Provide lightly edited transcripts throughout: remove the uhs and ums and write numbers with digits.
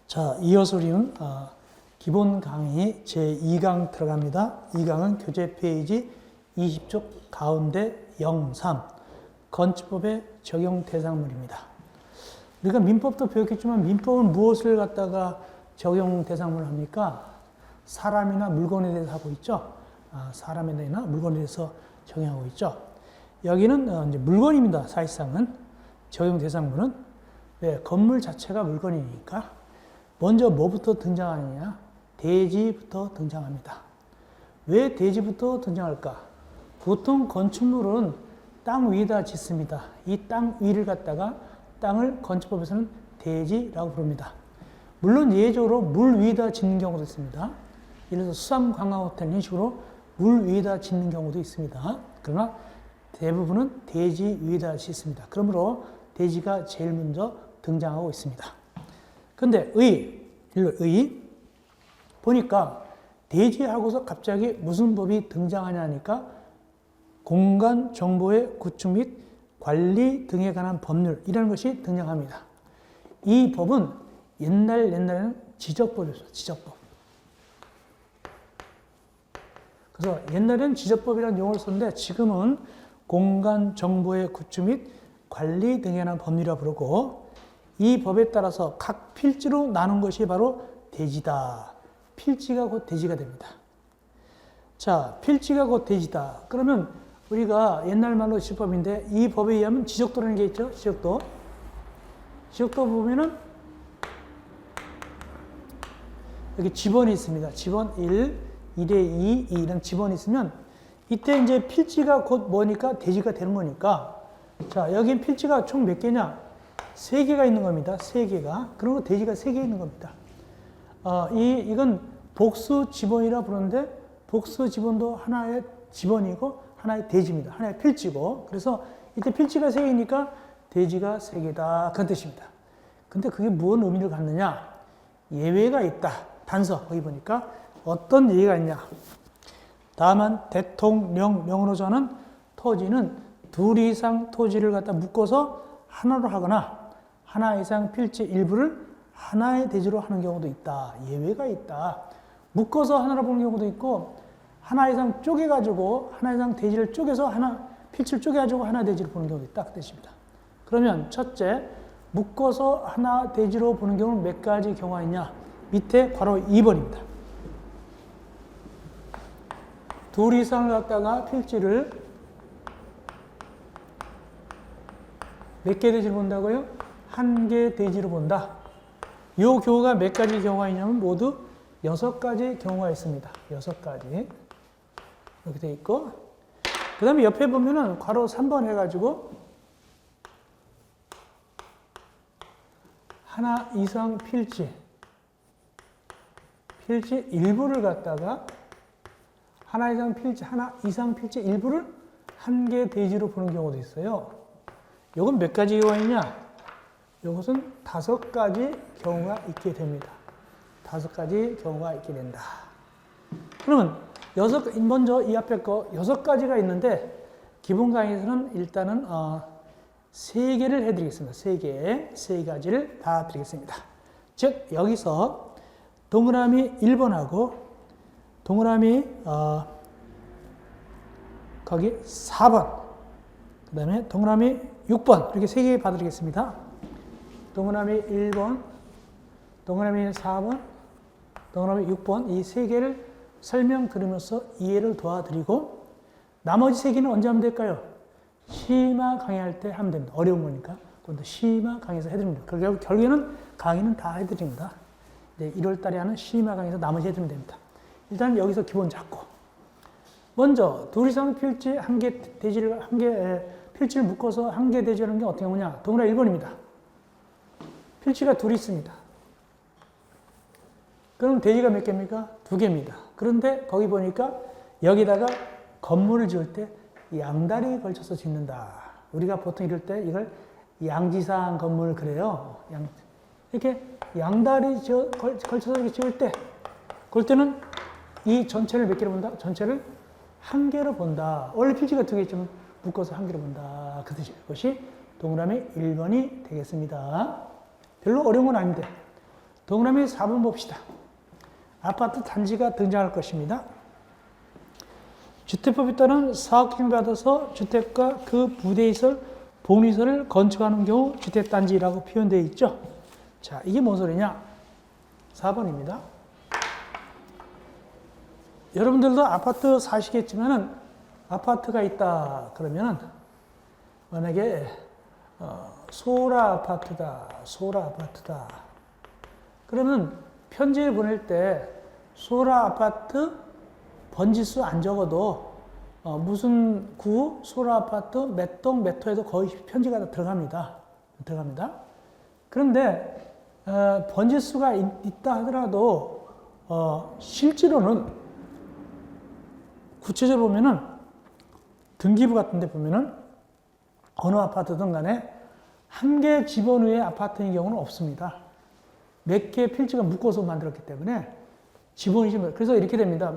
자, 이어서 우리는 기본 강의 제2강 들어갑니다. 2강은 교재 페이지 20쪽 가운데 03 건축법의 적용 대상물입니다. 우리가 민법도 배웠겠지만 민법은 무엇을 갖다가 적용 대상물 합니까? 사람이나 물건에 대해서 하고 있죠. 사람에 대해서나 물건에 대해서 적용하고 있죠. 여기는 이제 물건입니다. 사실상은 적용 대상물은 건물 자체가 물건이니까 먼저 뭐부터 등장하느냐? 대지부터 등장합니다. 왜 대지부터 등장할까? 보통 건축물은 땅 위에다 짓습니다. 이 땅 위를 갖다가 땅을 건축법에서는 대지라고 부릅니다. 물론 예외적으로 물 위에다 짓는 경우도 있습니다. 예를 들어서 수삼관광호텔 이런 식으로 물 위에다 짓는 경우도 있습니다. 그러나 대부분은 대지 위에다 짓습니다. 그러므로 대지가 제일 먼저 등장하고 있습니다. 근데 보니까 대지하고서 갑자기 무슨 법이 등장하냐 하니까 공간 정보의 구축 및 관리 등에 관한 법률이라는 것이 등장합니다. 이 법은 옛날에는 지적법이었어요. 지적법. 그래서 옛날에는 지적법이라는 용어를 썼는데 지금은 공간 정보의 구축 및 관리 등에 관한 법률이라고 부르고 이 법에 따라서 각 필지로 나눈 것이 바로 대지다. 필지가 곧 대지가 됩니다. 자, 필지가 곧 대지다. 그러면 우리가 옛날 말로 지적법인데 이 법에 의하면 지적도라는 게 있죠. 지적도. 지적도 보면은 여기 지번이 있습니다. 지번 1, 1에 2, 이런 지번이 있으면 이때 이제 필지가 곧 뭐니까 대지가 되는 거니까 자, 여기 필지가 총 몇 개냐? 3개가 있는 겁니다. 3개가. 그리고 대지가 3개 있는 겁니다. 이건 복수 지번이라 부르는데 복수 지번도 하나의 지번이고 하나의 대지입니다. 하나의 필지고. 그래서 이때 필지가 3개니까 대지가 3개다. 그런 뜻입니다. 근데 그게 무슨 의미를 갖느냐? 예외가 있다. 단서. 거기 보니까 어떤 예외가 있냐? 다만 대통령령으로 정하는 토지는 2 이상 토지를 갖다 묶어서 하나로 하거나 하나 이상 필지 일부를 하나의 대지로 하는 경우도 있다. 예외가 있다. 묶어서 하나로 보는 경우도 있고 하나 이상 쪼개가지고 하나 이상 대지를 쪼개서 필지를 쪼개가지고 하나 대지로 보는 경우도 있다. 그 뜻입니다. 그러면 첫째, 묶어서 하나 대지로 보는 경우는 몇 가지 경우가 있냐? 밑에 괄호 2번입니다. 2 이상을 갖다가 필지를 몇 개 대지로 본다고요? 1개 대지로 본다. 이 경우가 몇 가지 경우가 있냐면 모두 6가지 경우가 있습니다. 6가지. 이렇게 돼 있고. 그 다음에 옆에 보면은 괄호 3번 해가지고 하나 이상 필지 일부를 갖다가 하나 이상 필지 일부를 1개 대지로 보는 경우도 있어요. 이건 몇 가지 경우가 있냐? 이것은 5가지 경우가 있게 됩니다. 5가지 경우가 있게 된다. 그러면 먼저 이 앞에 거 6가지가 있는데 기본 강의에서는 일단은 3개를 해드리겠습니다. 3가지를 다 드리겠습니다. 즉 여기서 동그라미 1번하고 동그라미 거기 4번 그 다음에 동그라미 6번 이렇게 3개 봐드리겠습니다. 동그라미 1번, 동그라미 4번, 동그라미 6번 이 3개를 설명 들으면서 이해를 도와드리고 나머지 3개는 언제 하면 될까요? 심화 강의할 때 하면 됩니다. 어려운 거니까. 그것도 심화 강의에서 해드립니다. 결국에는 강의는 다 해드립니다. 1월 달에 하는 심화 강의에서 나머지 해드리면 됩니다. 일단 여기서 기본 잡고 먼저 2 이상 필지 1개 대지를 필지를 묶어서 1개 대지를 하는 게 어떻게 하느냐? 동그라미 1번입니다. 필지가 2 있습니다. 그럼 대지가 몇 개입니까? 2개입니다. 그런데 거기 보니까 여기다가 건물을 지을 때 양다리 걸쳐서 짓는다. 우리가 보통 이럴 때 이걸 양지상 건물 그래요. 이렇게 양다리 걸쳐서 이렇게 지을 때 그럴 때는 이 전체를 몇 개로 본다? 전체를 1개로 본다. 원래 필지가 2개 있지만 묶어서 1개로 본다. 그 뜻이 그것이 동그라미 1번이 되겠습니다. 별로 어려운 건 아닌데 동그라미 4번 봅시다. 아파트 단지가 등장할 것입니다. 주택법에 따른 사업기준을 받아서 주택과 그 부대시설, 복리시설을 건축하는 경우 주택단지라고 표현되어 있죠. 자, 이게 뭔 소리냐? 4번입니다. 여러분들도 아파트 사시겠지만은 아파트가 있다 그러면은 만약에 소라 아파트다, 소라 아파트다. 그러면 편지를 보낼 때 소라 아파트 번지수 안 적어도 무슨 구, 소라 아파트, 몇 동, 몇 호에도 거의 편지가 다 들어갑니다. 그런데 번지수가 있다 하더라도 실제로는 구체적으로 보면은 등기부 같은 데 보면은 어느 아파트든 간에 한 개 집원의 아파트인 경우는 없습니다. 몇 개의 필지가 묶어서 만들었기 때문에 지번이 좀, 그래서 이렇게 됩니다.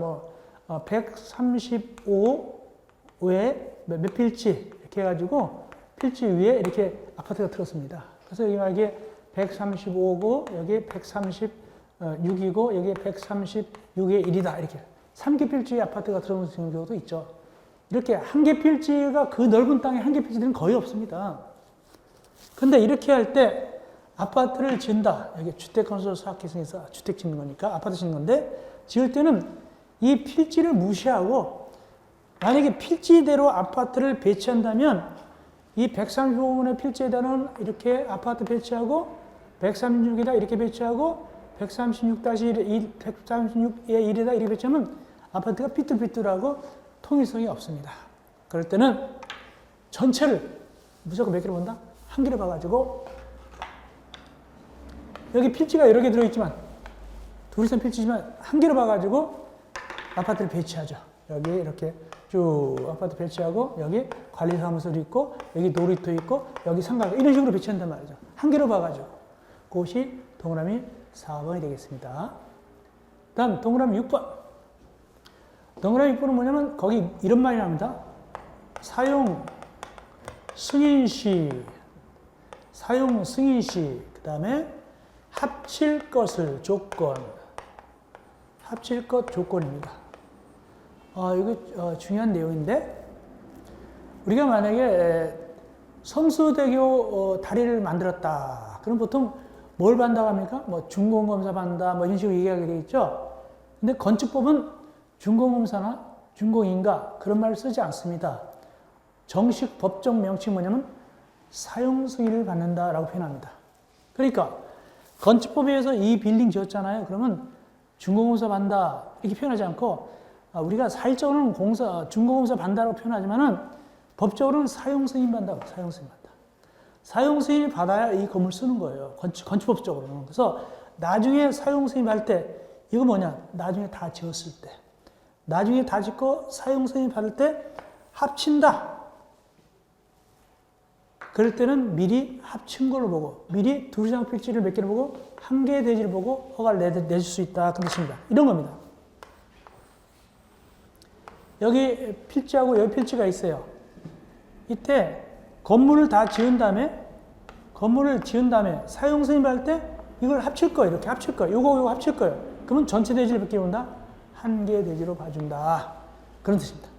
135에 몇 필지 이렇게 해가지고 필지 위에 이렇게 아파트가 들었습니다. 그래서 이게 135고 여기 136이고 여기 136의 1이다 이렇게 3개 필지의 아파트가 들어오는 경우도 있죠. 이렇게 한 개 필지가 그 넓은 땅에 한 개 필지들은 거의 없습니다. 근데 이렇게 할 때 아파트를 지은다. 여기 주택건설 사업계획에서 주택 짓는 거니까 아파트 짓는 건데 지을 때는 이 필지를 무시하고 만약에 필지대로 아파트를 배치한다면 이 135분의 필지에다는 이렇게 아파트 배치하고 136에다 이렇게 배치하고 136-1, 136의 1에다 이렇게 배치하면 아파트가 삐뚤삐뚤하고 통일성이 없습니다. 그럴 때는 전체를 무조건 몇 개를 본다? 한 개를 봐가지고 여기 필지가 여러 개 들어있지만 둘이선 필지지만 한 개로 봐가지고 아파트를 배치하죠. 여기 이렇게 쭉 아파트 배치하고 여기 관리사무소도 있고 여기 놀이터 있고 여기 상가 이런 식으로 배치한단 말이죠. 한 개로 봐가지고 그것이 동그라미 4번이 되겠습니다. 다음 동그라미 6번. 동그라미 6번은 뭐냐면 거기 이런 말이 나옵니다. 사용 승인시, 사용 승인시, 그 다음에 합칠 것을 조건, 합칠 것 조건입니다. 이거 중요한 내용인데 우리가 만약에 성수대교 다리를 만들었다. 그럼 보통 뭘 받는다고 합니까? 준공검사 받는다, 이런 식으로 얘기하게 되겠죠. 근데 건축법은 준공검사나 준공인가 그런 말을 쓰지 않습니다. 정식 법적 명칭이 뭐냐면 사용 승인을 받는다라고 표현합니다. 그러니까 건축법에 의해서 이 빌딩 지었잖아요. 그러면 준공검사 받는다 이렇게 표현하지 않고 우리가 사실적으로는 준공검사 받는다라고 표현하지만은 법적으로는 사용 승인 받는다고 사용 승인 받는다. 사용 승인을 받아야 이 건물 쓰는 거예요. 건축법적으로는. 그래서 나중에 사용 승인 받을 때 이거 뭐냐? 나중에 다 지었을 때. 나중에 다 짓고 사용 승인 받을 때 합친다. 그럴 때는 미리 합친 걸로 보고 미리 두 장 필지를 몇 개를 보고 한 개의 대지를 보고 허가를 내줄 수 있다. 그 뜻입니다. 이런 겁니다. 여기 필지하고 여기 필지가 있어요. 이때 건물을 다 지은 다음에 사용 승인 받을 때 이걸 합칠 거예요. 이렇게 합칠 거예요. 요거 합칠 거예요. 그러면 전체 대지를 몇 개 본다? 한 개의 대지로 봐준다. 그런 뜻입니다.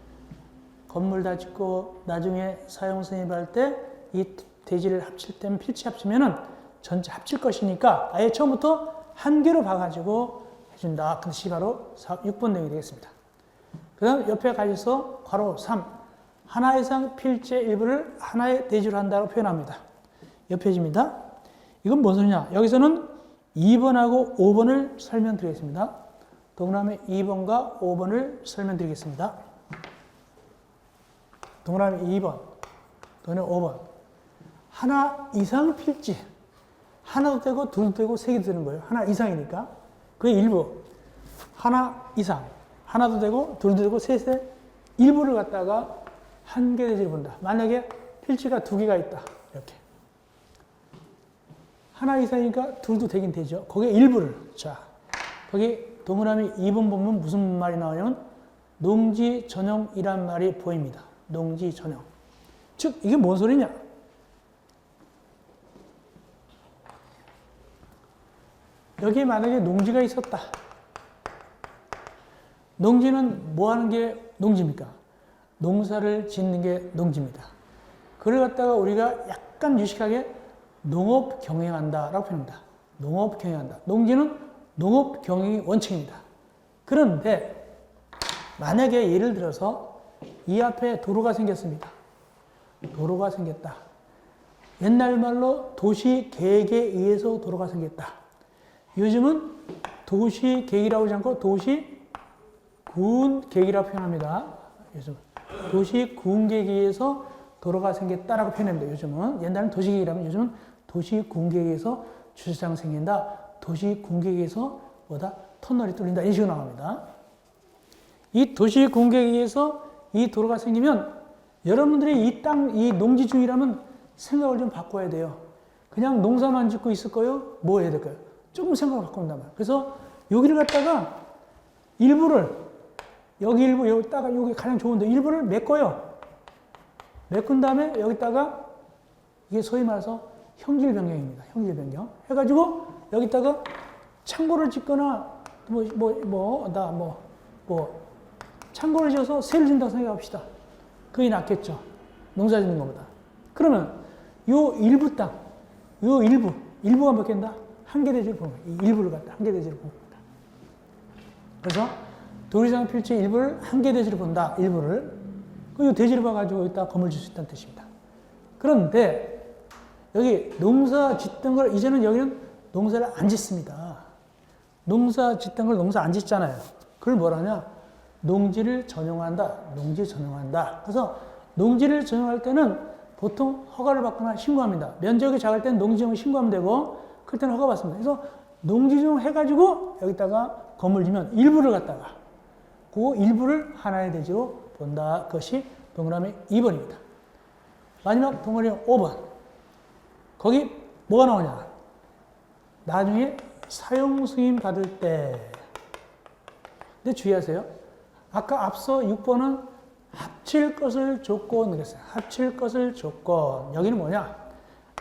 건물 다 짓고 나중에 사용 승인 받을 때 이 대지를 합칠 때는 필지 합치면은 전체 합칠 것이니까 아예 처음부터 한 개로 봐가지고 해준다. 그 뜻이 바로 6번 내용이 되겠습니다. 그 다음 옆에 가셔서 괄호 3. 하나 이상 필지의 일부를 하나의 대지로 한다고 표현합니다. 옆에 집니다. 이건 뭔 소리냐? 여기서는 2번하고 5번을 설명드리겠습니다. 동그라미 2번과 5번을 설명드리겠습니다. 동그라미 2번, 동그라미 5번. 하나 이상 필지. 하나도 되고, 둘도 되고, 세 개도 되는 거예요. 하나 이상이니까. 그게 일부. 하나 이상. 하나도 되고, 둘도 되고, 셋의 일부를 갖다가 한 개 대지를 본다. 만약에 필지가 두 개가 있다. 이렇게. 하나 이상이니까 둘도 되긴 되죠. 거기에 일부를. 자, 거기 동그라미 2번 보면 무슨 말이 나오냐면 농지 전용이란 말이 보입니다. 농지 전용. 즉, 이게 뭔 소리냐? 여기에 만약에 농지가 있었다. 농지는 뭐 하는 게 농지입니까? 농사를 짓는 게 농지입니다. 그걸 갖다가 우리가 약간 유식하게 농업 경영한다라고 표현합니다. 농업 경영한다. 농지는 농업 경영의 원칙입니다. 그런데 만약에 예를 들어서 이 앞에 도로가 생겼습니다. 도로가 생겼다. 옛날 말로 도시 계획에 의해서 도로가 생겼다. 요즘은 도시 계획이라고 하지 않고 도시 군 계획이라고 표현합니다. 요즘 도시 군 계획에 의해서 도로가 생겼다라고 표현합니다. 요즘은 옛날은 도시 계획이라면 요즘은 도시 군 계획에 의해서 주차장 생긴다. 도시 군 계획에 의해서 뭐다? 터널이 뚫린다. 이런 식으로 나옵니다. 이 도시 군 계획에 의해서 이 도로가 생기면 여러분들이 이 땅, 이 농지 중이라면 생각을 좀 바꿔야 돼요. 그냥 농사만 짓고 있을 거요? 뭐 해야 될까요? 조금 생각을 바꾼단 말이에요. 그래서 여기를 갖다가 일부를 여기 일부 여기다가 여기 가장 좋은데 일부를 메꿔요. 메꾼 다음에 여기다가 이게 소위 말해서 형질 변경입니다. 형질 변경 해가지고 여기다가 창고를 짓거나 창고를 지어서 세를 준다고 생각합시다. 그게 낫겠죠. 농사 짓는 것보다. 그러면 요 일부 땅, 요 일부가 몇 개인다? 한 개 대지를 보는 거예요. 이 일부를 갖다 한 개 대지를 보는 겁니다. 그래서 도리상 필지 일부를 한 개 대지를 본다. 일부를. 그 대지를 봐가지고 여기다 건물 질 수 있다는 뜻입니다. 그런데 여기 농사 짓던 걸 이제는 여기는 농사를 안 짓습니다. 농사 짓던 걸 농사 안 짓잖아요. 그걸 뭐라냐? 농지를 전용한다. 농지 전용한다. 그래서 농지를 전용할 때는 보통 허가를 받거나 신고합니다. 면적이 작을 때는 농지전용 신고하면 되고 그럴 때는 허가 받습니다. 그래서 농지전용 해가지고 여기다가 건물 지면 일부를 갖다가 그 일부를 하나의 대지로 본다. 그것이 동그라미 2번입니다. 마지막 동그라미 5번. 거기 뭐가 나오냐? 나중에 사용 승인 받을 때. 근데 주의하세요. 아까 앞서 6번은 합칠 것을 조건 그랬어요. 합칠 것을 조건. 여기는 뭐냐?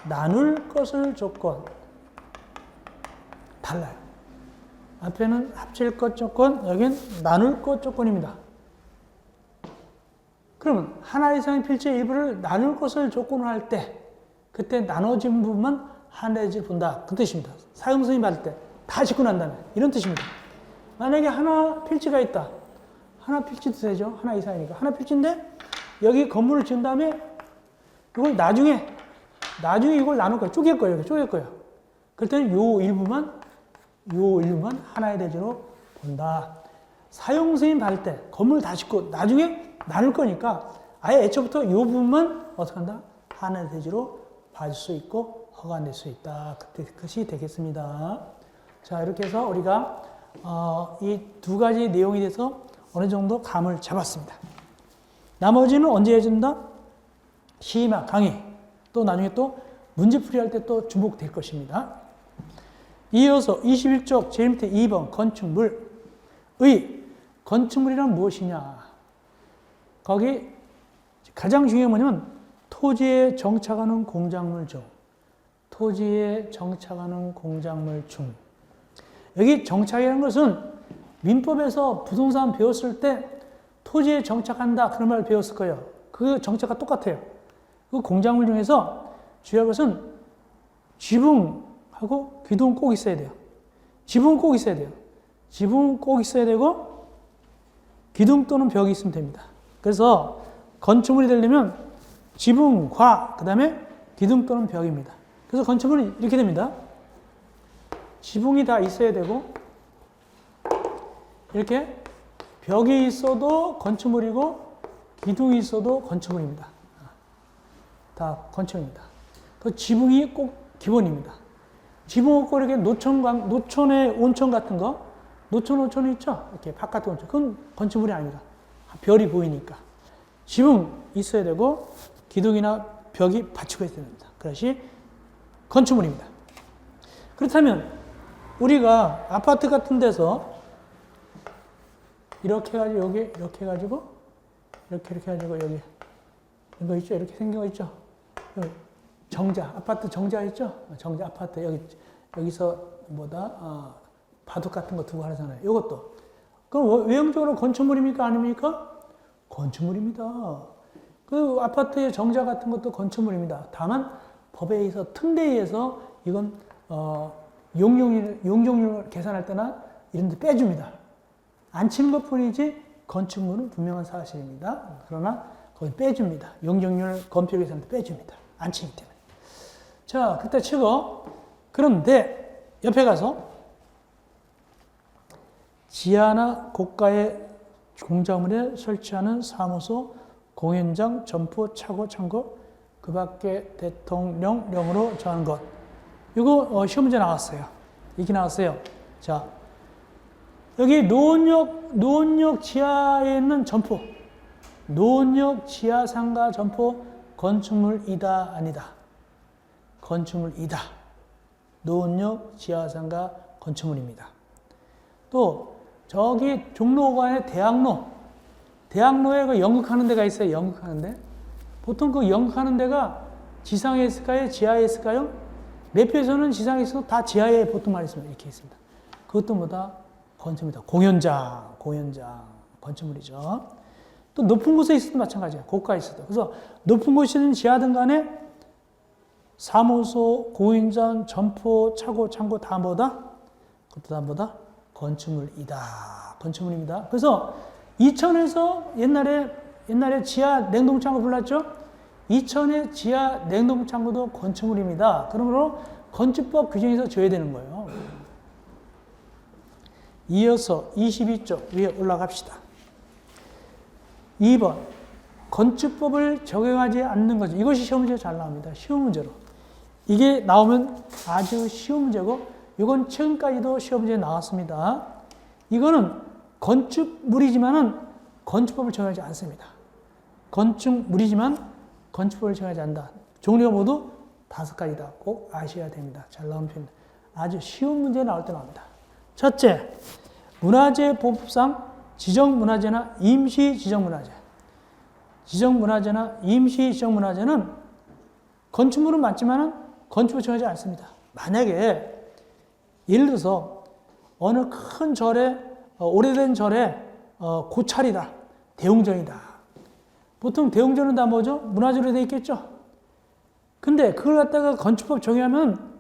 나눌 것을 조건. 달라요. 앞에는 합칠 것 조건, 여기는 나눌 것 조건입니다. 그러면 하나 이상의 필지의 일부를 나눌 것을 조건으로 할 때, 그때 나눠진 부분만 하나 대지를 본다. 그 뜻입니다. 사용 승인 받을 때 다 짓고 난 다음에 이런 뜻입니다. 만약에 하나 필지가 있다. 하나 필지도 되죠. 하나 이상이니까. 하나 필지인데 여기 건물을 지은 다음에 이걸 나중에 이걸 나눌 거예요. 쪼갤 거예요. 이렇게 쪼갤 거예요. 그럴 때는 요 일부만 하나의 대지로 본다. 사용 승인 받을 때 건물 다 짓고 나중에 나눌 거니까 아예 애초부터 요 부분만 어떻게 한다? 하나의 대지로 봐줄 수 있고 허가낼 수 있다. 그것이 되겠습니다. 자, 이렇게 해서 우리가 이 두 가지 내용에 대해서 어느 정도 감을 잡았습니다. 나머지는 언제 해준다? 시막 강의. 또 나중에 또 문제풀이할 때 또 주목될 것입니다. 이어서 21쪽 제일 밑에 2번 건축물의 건축물이란 무엇이냐? 거기 가장 중요한 뭐냐면 토지에 정착하는 공작물 중. 토지에 정착하는 공작물 중. 여기 정착이라는 것은 민법에서 부동산 배웠을 때 토지에 정착한다 그런 말 배웠을 거예요. 그 정착과 똑같아요. 그 공작물 중에서 주요한 것은 지붕하고 기둥은 꼭 있어야 돼요. 지붕은 꼭 있어야 돼요. 지붕은 꼭 있어야 되고 기둥 또는 벽이 있으면 됩니다. 그래서 건축물이 되려면 지붕과 그 다음에 기둥 또는 벽입니다. 그래서 건축물은 이렇게 됩니다. 지붕이 다 있어야 되고 이렇게 벽이 있어도 건축물이고 기둥이 있어도 건축물입니다. 다 건축입니다. 또 지붕이 꼭 기본입니다. 지붕 없고 이렇게 노천의 온천 같은 거, 노천 있죠? 이렇게 바깥에 온천. 그건 건축물이 아닙니다. 별이 보이니까. 지붕 있어야 되고 기둥이나 벽이 받치고 있어야 됩니다. 그것이 건축물입니다. 그렇다면 우리가 아파트 같은 데서 이렇게 해가지고 여기 이렇게 해가지고 이렇게 해가지고 여기 이거 있죠? 이렇게 생긴 거 있죠? 여기 정자 아파트 정자 있죠? 정자 아파트 여기 여기서 바둑 같은 거 두고 하잖아요. 이것도. 그럼 외형적으로 건축물입니까? 아닙니까? 건축물입니다. 그 아파트의 정자 같은 것도 건축물입니다. 다만 법에 의해서 특례에 의해서 이건 용적률을 계산할 때나 이런 데 빼줍니다. 안 치는 것뿐이지 건축물은 분명한 사실입니다. 그러나 거기 빼줍니다. 용적률 검표 계산할 때 빼줍니다. 안 치기 때문에. 자, 그때 치고 그런데 옆에 가서 지하나 고가의 공작물에 설치하는 사무소, 공연장, 점포, 차고, 창고, 그 밖에 대통령령으로 정하는 것. 이거 시험 문제 나왔어요. 이게 나왔어요. 자, 여기 노원역 지하에 있는 점포, 노원역 지하 상가 점포 건축물이다 아니다. 건축물이다. 노원역 지하 상가 건축물입니다. 또 저기 종로관의 대학로에 그 연극하는 데가 있어요. 연극하는 데. 보통 그 연극하는 데가 지상에 있을까요? 지하에 있을까요? 매표에서는 지상에 있어도 다 지하에 보통 많이 있습니다. 이렇게 있습니다. 그것도 뭐다? 건축물이다. 공연장, 건축물이죠. 또 높은 곳에 있어도 마찬가지예요. 고가에 있어도. 그래서 높은 곳이든 지하든 간에 사무소, 공연장, 점포, 차고, 창고 다 뭐다? 그것도 다 뭐다? 건축물이다. 건축물입니다. 그래서 이천에서 옛날에 지하 냉동창고 불렀죠? 이천의 지하 냉동창고도 건축물입니다. 그러므로 건축법 규정에서 져야 되는 거예요. 이어서 22쪽 위에 올라갑시다. 2번 건축법을 적용하지 않는 거죠. 이것이 시험 문제로 잘 나옵니다. 쉬운 문제로. 이게 나오면 아주 쉬운 문제고 이건 최근까지도 시험 문제에 나왔습니다. 이거는 건축물이지만은 건축법을 적용하지 않습니다. 건축물이지만 건축법을 적용하지 않는다. 종류가 모두 5가지다. 꼭 아셔야 됩니다. 잘 나온 표현입니다. 아주 쉬운 문제 나올 때 나옵니다. 첫째, 문화재보호법상 지정문화재나 임시지정문화재. 지정문화재나 임시지정문화재는 건축물은 맞지만 건축을 정하지 않습니다. 만약에 예를 들어서 어느 큰 절에 오래된 절에 고찰이다. 대웅전이다. 보통 대웅전은 다 뭐죠? 문화재로 되어 있겠죠? 근데 그걸 갖다가 건축법 적용하면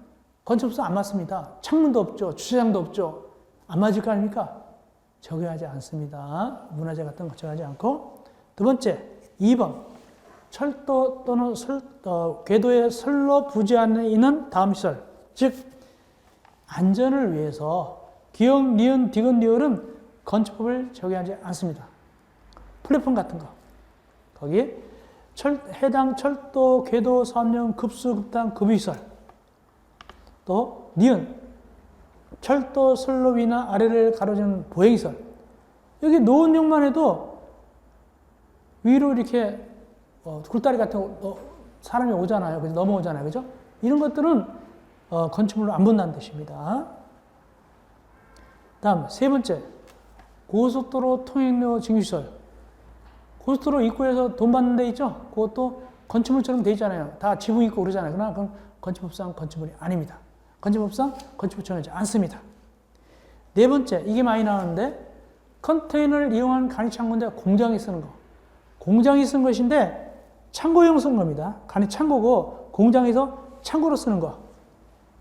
건축법상 안 맞습니다. 창문도 없죠. 주차장도 없죠. 안 맞을 거 아닙니까? 적용하지 않습니다. 문화재 같은 거 적용하지 않고. 두 번째, 2번. 철도 또는 궤도의 선로 부지 안에 있는 다음 시설. 즉, 안전을 위해서 기역, 니은, 디귿, 리을은 건축법을 적용하지 않습니다. 플랫폼 같은 거. 거기 해당 철도, 궤도, 사업용, 급수, 급당, 급유시설. 또 니은. 철도 선로 위나 아래를 가로지는 보행시설. 여기 노원역만 해도 위로 이렇게 굴다리 같은 거 사람이 오잖아요. 그래서 넘어오잖아요. 그죠? 이런 것들은 건축물로 안 본다는 뜻입니다. 다음 세 번째, 고속도로 통행료 징수시설. 고속도로 입구에서 돈 받는 데 있죠? 그것도 건축물처럼 돼 있잖아요. 다 지붕 있고 그러잖아요. 그러나 그건 건축법상 건축물이 아닙니다. 건축법상 건축법 정하지 않습니다. 네 번째, 이게 많이 나오는데 컨테이너를 이용한 간이 창고인데 공장이 쓰는 거. 공장이 쓰는 것인데 창고용 쓰는 겁니다. 간이 창고고 공장에서 창고로 쓰는 거.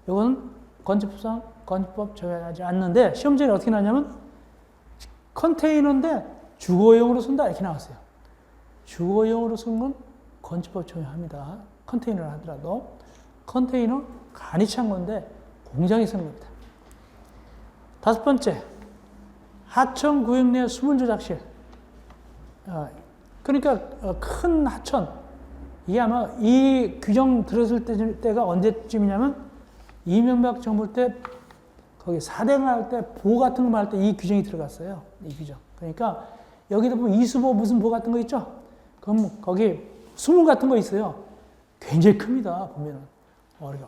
이건 건축법상 건축법 적용하지 않는데 시험지에 어떻게 나왔냐면 컨테이너인데 주거용으로 쓴다 이렇게 나왔어요. 주거용으로 쓰는 건 건축법 적용합니다. 컨테이너를 하더라도 컨테이너 간이 창고인데 공장이 쓰는 겁니다. 다섯 번째, 하천 구역 내 수문 조작실. 그러니까 큰 하천. 이게 아마 이 규정 들었을 때가 언제쯤이냐면 이명박 정부 때 거기 사대강 할 때 보 같은 거 할 때 이 규정이 들어갔어요. 이 규정. 그러니까 여기도 보면 이수보 무슨 보 같은 거 있죠? 그럼 거기 수문 같은 거 있어요. 굉장히 큽니다. 보면은.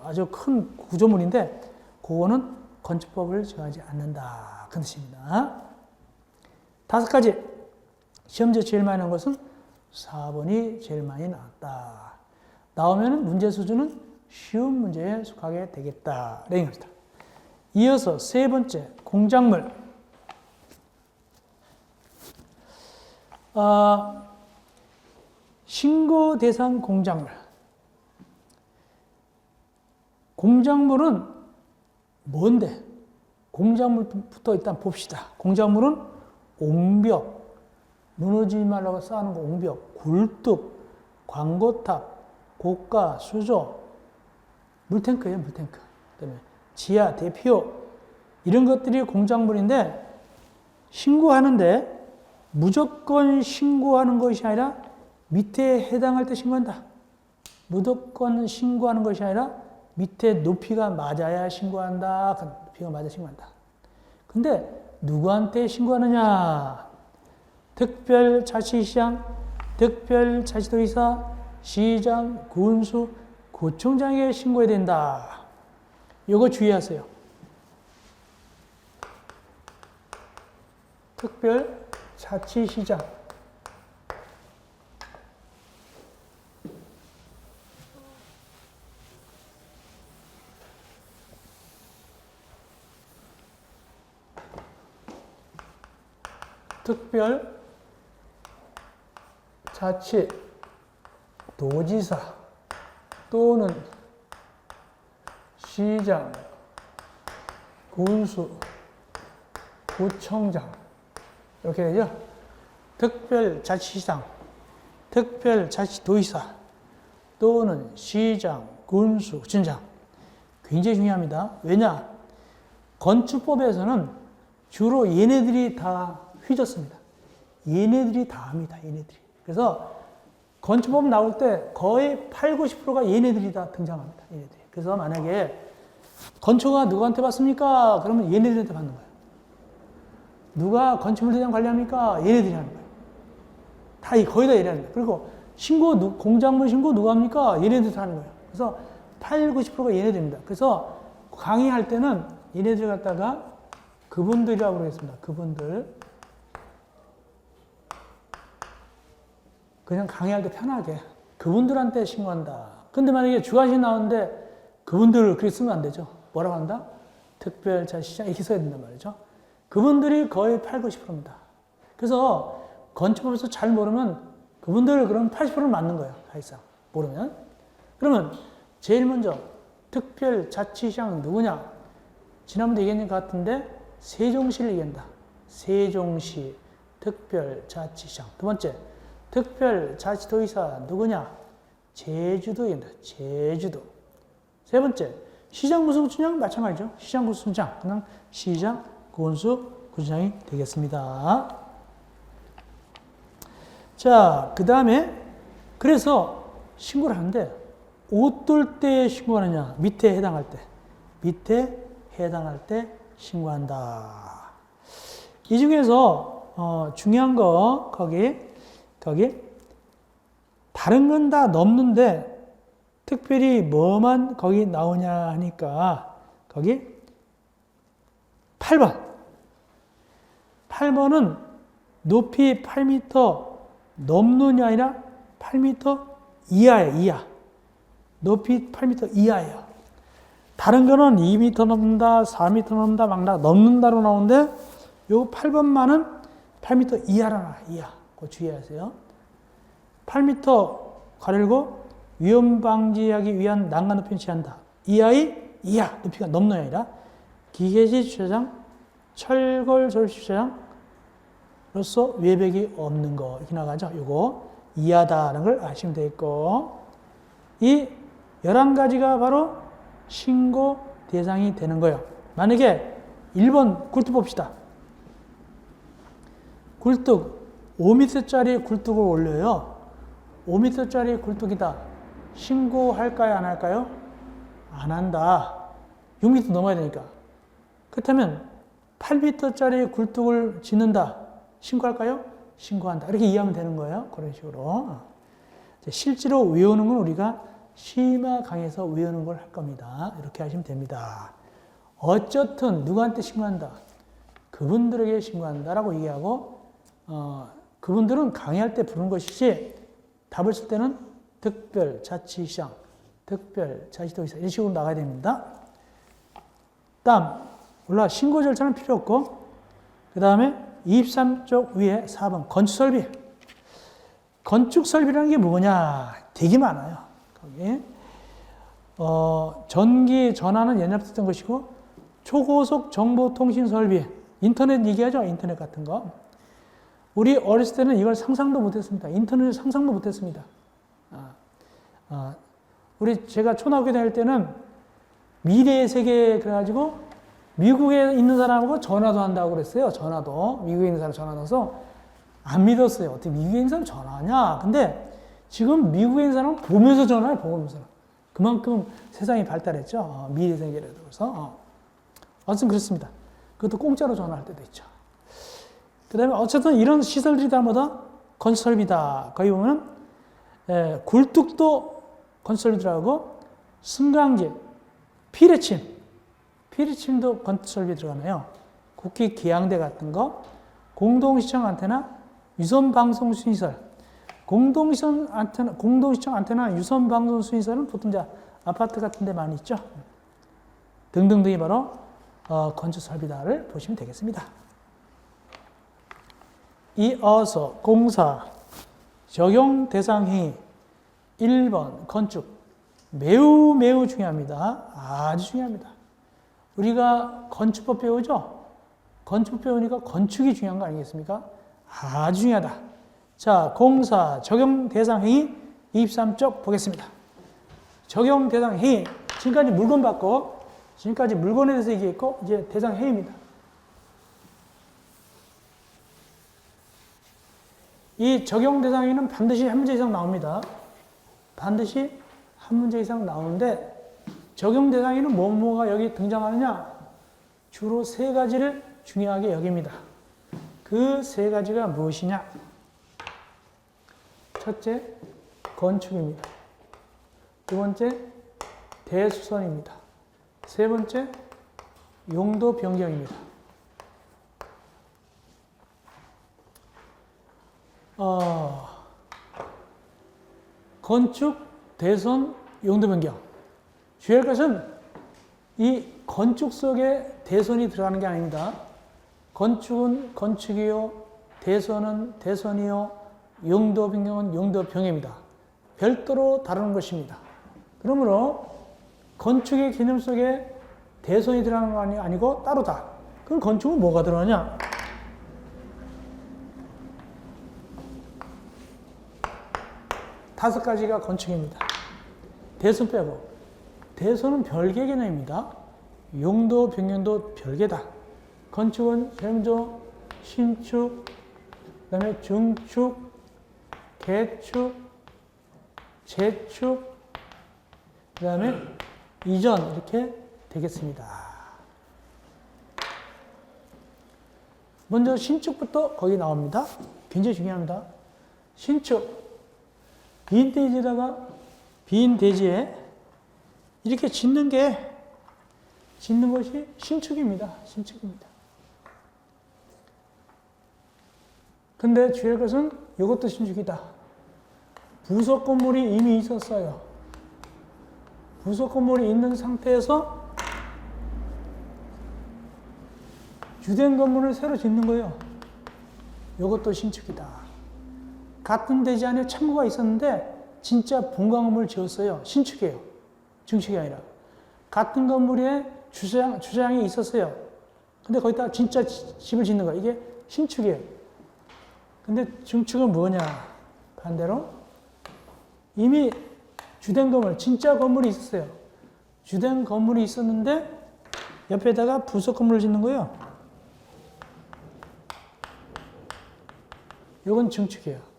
아주 큰 구조물인데 그거는 건축법을 정하지 않는다. 그 뜻입니다. 5가지. 시험지에 제일 많이 나온 것은 4번이 제일 많이 나왔다. 나오면 문제 수준은 쉬운 문제에 속하게 되겠다. 이런 겁니다. 이어서 세 번째, 공작물. 신고 대상 공작물. 공작물은 뭔데? 공작물부터 일단 봅시다. 공작물은 옹벽, 무너지지 말라고 쌓는 거 옹벽, 굴뚝, 광고탑, 고가, 수조, 물탱크예요, 물탱크. 그다음에 지하, 대피호, 이런 것들이 공작물인데, 신고하는데 무조건 신고하는 것이 아니라 밑에 해당할 때 신고한다. 무조건 신고하는 것이 아니라 밑에 높이가 맞아야 신고한다. 높이가 맞아 신고한다. 근데 누구한테 신고하느냐? 특별자치시장, 특별자치도지사, 시장, 군수, 구청장에게 신고해야 된다. 이거 주의하세요. 특별자치시장, 특별자치도지사 또는 시장, 군수, 구청장 이렇게 되죠. 특별자치시장, 특별자치도지사 또는 시장, 군수, 구청장 굉장히 중요합니다. 왜냐? 건축법에서는 주로 얘네들이 다 휘졌습니다. 얘네들이 다 합니다. 얘네들이. 그래서 건축법 나올 때 거의 8, 90%가 얘네들이 다 등장합니다. 얘네들이. 그래서 만약에 건축가 누구한테 받습니까? 그러면 얘네들한테 받는 거예요. 누가 건축물 대장 관리합니까? 얘네들이 하는 거예요. 거의 다 얘네들이 하는 거예요. 그리고 공작물 신고 누가 합니까? 얘네들이 하는 거예요. 그래서 8, 90%가 얘네들입니다. 그래서 강의할 때는 얘네들 갖다가 그분들이라고 그러겠습니다. 그분들. 그냥 강의할 때 편하게 그분들한테 신고한다. 근데 만약에 주관식 나오는데 그분들을 그렇게 쓰면 안 되죠. 뭐라고 한다? 특별자치시장 이렇게 써야 된단 말이죠. 그분들이 거의 8, 90%입니다. 그래서 건축법에서 잘 모르면 그분들 그럼 80%는 맞는 거예요. 사실상 모르면. 그러면 제일 먼저 특별자치시장 누구냐? 지난번에 얘기한 것 같은데 세종시를 얘기한다. 세종시 특별자치시장. 두 번째 특별자치도지사 누구냐? 제주도 얘기한다. 제주도. 세 번째 시장, 군수, 구청장 마찬가지죠. 시장, 군수, 구청장. 그냥 시장, 군수, 구청장이 되겠습니다. 자, 그 다음에 그래서 신고를 하는데 어떨 때 신고하느냐? 밑에 해당할 때. 밑에 해당할 때 신고한다. 이 중에서 중요한 거 거기 다른 건 다 넘는데 특별히 뭐만 거기 나오냐 하니까 거기 8번. 8번은 높이 8m 넘는이 아니라 8m 이하예요. 이하. 높이 8m 이하예요. 다른 거는 2m 넘는다, 4m 넘는다, 막 넘는다로 나오는데 요 8번만은 8m 이하라 나와요. 이하. 그거 주의하세요. 8m 가르고 위험 방지하기 위한 난간 높이는 취한다. 이하의 이하 높이가 넘는 게 아니라 기계시 주차장, 철골 조립 주차장로서 외벽이 없는 거 이렇게 나가죠. 요거 이하다라는 걸 아시면 되겠고 이 11가지가 바로 신고 대상이 되는 거예요. 만약에 1번 굴뚝 봅시다. 굴뚝 5m짜리 굴뚝을 올려요. 5m짜리 굴뚝이다. 신고할까요? 안 할까요? 안 한다. 6m 넘어야 되니까. 그렇다면 8m짜리 굴뚝을 짓는다. 신고할까요? 신고한다. 이렇게 이해하면 되는 거예요. 그런 식으로. 실제로 외우는 건 우리가 시마 강에서 외우는 걸 할 겁니다. 이렇게 하시면 됩니다. 어쨌든 누구한테 신고한다? 그분들에게 신고한다라고 얘기하고 그분들은 강의할 때 부르는 것이지 답을 쓸 때는 특별자치시장, 특별자치도지사 이런 식으로 나가야 됩니다. 다음 몰라. 신고 절차는 필요 없고, 그 다음에 23쪽 위에 4번 건축 설비. 건축 설비라는 게 뭐냐? 되게 많아요. 거기. 전기 전화는 연합됐던 것이고, 초고속 정보통신 설비. 인터넷 얘기하죠? 인터넷 같은 거. 우리 어렸을 때는 이걸 상상도 못했습니다. 인터넷을 상상도 못했습니다. 제가 초등학교 다닐 때는 미래의 세계 그래가지고 미국에 있는 사람하고 전화도 한다고 그랬어요. 전화도. 미국에 있는 사람 전화 넣어서 안 믿었어요. 어떻게 미국에 있는 사람 전화하냐. 근데 지금 미국에 있는 사람은 보면서 전화해, 보면서. 그만큼 세상이 발달했죠. 미래 세계를 들어서. 어쨌든 그렇습니다. 그것도 공짜로 전화할 때도 있죠. 그 다음에 어쨌든 이런 시설들이 다 건설비다. 거기 보면 굴뚝도 건설비들하고 승강기, 피레침도 건설비 들어가네요. 국기 계양대 같은 거, 공동시청 안테나, 유선방송 수시설. 공동시청 안테나, 유선방송 수시설은 보통 이제 아파트 같은 데 많이 있죠. 등등등이 바로 건축설비다를 보시면 되겠습니다. 이어서 공사, 적용 대상 행위. 1번 건축. 매우 매우 중요합니다. 아주 중요합니다. 우리가 건축법 배우죠? 건축법 배우니까 건축이 중요한 거 아니겠습니까? 아주 중요하다. 자, 공사, 적용 대상 행위 23쪽 보겠습니다. 적용 대상 행위. 지금까지 물건 받고, 지금까지 물건에 대해서 얘기했고, 이제 대상 행위입니다. 이 적용 대상 행위는 반드시 한 문제 이상 나옵니다. 반드시 한 문제 이상 나오는데, 적용 대상 행위는 뭐뭐가 여기 등장하느냐? 주로 세 가지를 중요하게 여깁니다. 그 세 가지가 무엇이냐? 첫째, 건축입니다. 두 번째, 대수선입니다. 세 번째, 용도 변경입니다. 건축, 대선, 용도 변경. 주의할 것은 이 건축 속에 대선이 들어가는 게 아닙니다. 건축은 건축이요, 대선은 대선이요, 용도 변경은 용도 변경입니다. 별도로 다루는 것입니다. 그러므로 건축의 개념 속에 대선이 들어가는 거 아니고 따로다. 그럼 건축은 뭐가 들어가냐? 다섯 가지가 건축입니다. 대선 빼고. 대선은 별개 개념입니다. 용도 변경도 별개다. 건축은 세무조, 신축, 그 다음에 중축, 개축, 재축, 그 다음에 이전 이렇게 되겠습니다. 먼저 신축부터 거기 나옵니다. 굉장히 중요합니다. 신축. 빈 대지에 이렇게 짓는 것이 신축입니다. 신축입니다. 근데 주의할 것은 이것도 신축이다. 부속 건물이 이미 있었어요. 부속 건물이 있는 상태에서 주된 건물을 새로 짓는 거예요. 이것도 신축이다. 같은 대지 안에 창고가 있었는데 진짜 본관 건물을 지었어요. 신축이에요. 증축이 아니라. 같은 건물에 주차장이 있었어요. 근데 거기다 진짜 집을 짓는 거예요. 이게 신축이에요. 근데 증축은 뭐냐? 반대로 이미 주된 건물, 진짜 건물이 있었어요. 주된 건물이 있었는데 옆에다가 부속 건물을 짓는 거예요. 이건 증축이에요.